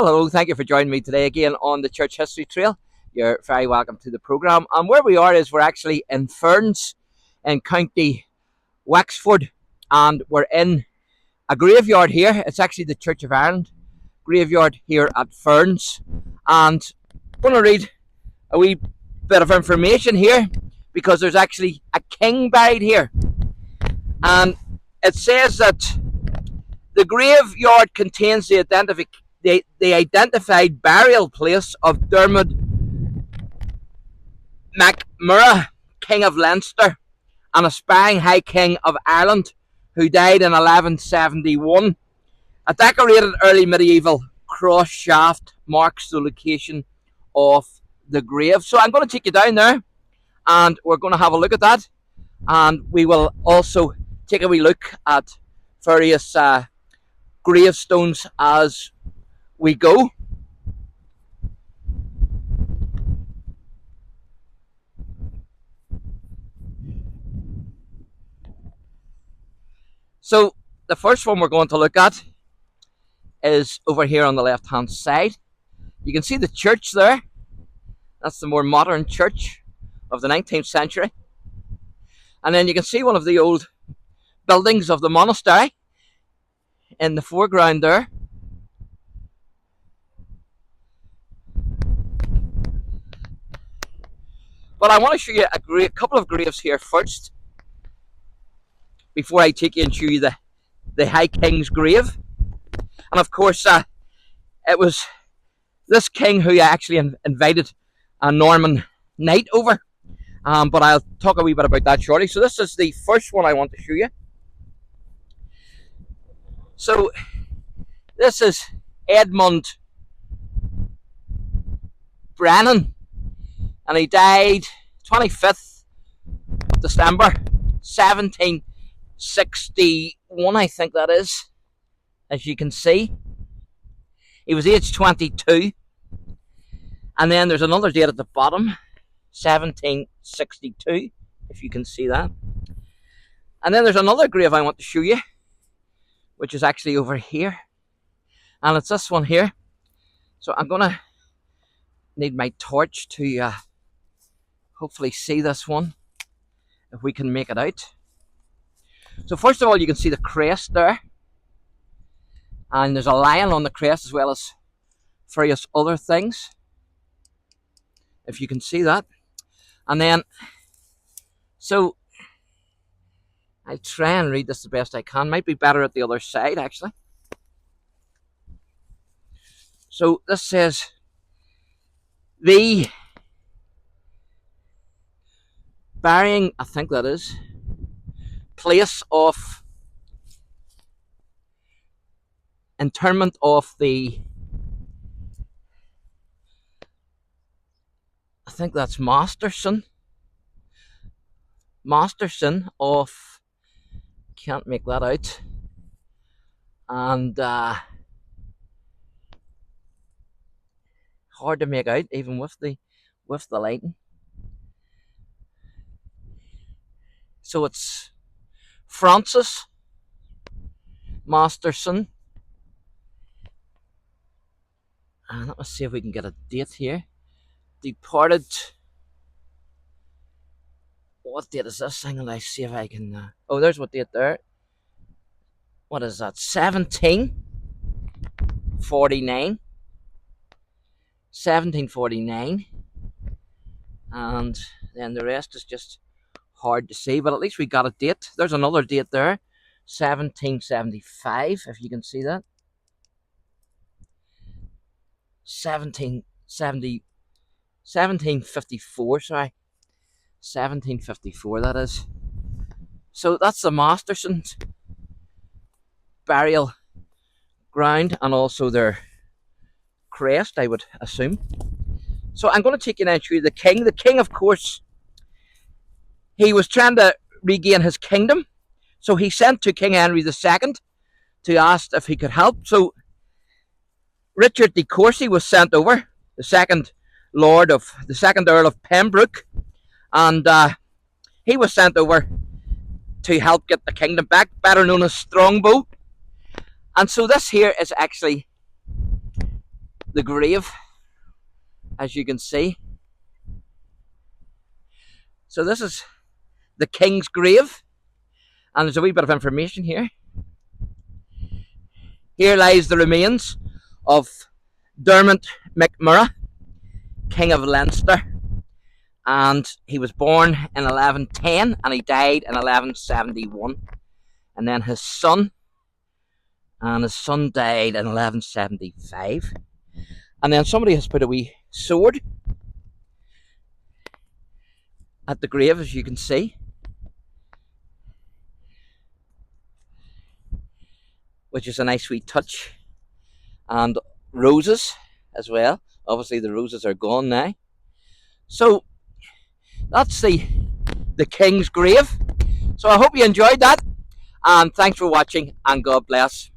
Hello, thank you for joining me today again on the Church History Trail. You're very welcome to the programme. And where we are is we're actually in Ferns in County Wexford, and we're in a graveyard here. It's actually the Church of Ireland graveyard here at Ferns. And I'm going to read a wee bit of information here because there's actually a king buried here. And it says that the graveyard contains the identified burial place of Dermot Morrough, King of Leinster, and aspiring High King of Ireland, who died in 1171. A decorated early medieval cross shaft marks the location of the grave. So I'm going to take you down there and we're going to have a look at that. And we will also take a wee look at various gravestones as we go. So the first one we're going to look at is over here on the left hand side. You can see the church there. That's the more modern church of the 19th century. And then you can see one of the old buildings of the monastery in the foreground there. But I want to show you a couple of graves here first before I take you and show you the High King's grave. And of course, it was this king who actually invited a Norman knight over. But I'll talk a wee bit about that shortly. So this is the first one I want to show you. So this is Edmund Brennan, and he died 25th December 1761, I think that is, as you can see. He was aged 22. And then there's another date at the bottom, 1762, if you can see that. And then there's another grave I want to show you, which is actually over here. And it's this one here. So I'm going to need my torch to hopefully see this one, if we can make it out. So first of all, you can see the crest there. And there's a lion on the crest as well as various other things, if you can see that. And then, so I'll try and read this the best I can. Might be better at the other side, actually. So this says, the burying, I think that is, place of interment of the, I think that's Masterson of, can't make that out, and hard to make out even with the lighting. So it's Francis Masterson, and let's see if we can get a date here. Departed, what date is this? I'm gonna see if I can, oh, there's what date there. What is that? 1749. 1749. And then the rest is just hard to see, but at least we got a date. There's another date there, 1775, if you can see that. 1754, sorry. 1754, that is. So that's the Mastersons burial ground, and also their crest, I would assume. So I'm going to take you now to the king. The king, of course, he was trying to regain his kingdom, so he sent to King Henry II to ask if he could help. So Richard de Courcy was sent over, the second Earl of Pembroke, and he was sent over to help get the kingdom back, better known as Strongbow. And so this here is actually the grave, as you can see. So this is the king's grave, and there's a wee bit of information here. Here lies the remains of Dermot Morrough, King of Leinster, and he was born in 1110 and he died in 1171. And then his son died in 1175. And then somebody has put a wee sword at the grave, as you can see, which is a nice wee touch. And roses as well. Obviously the roses are gone now. So that's the king's grave. So I hope you enjoyed that, and thanks for watching, and God bless.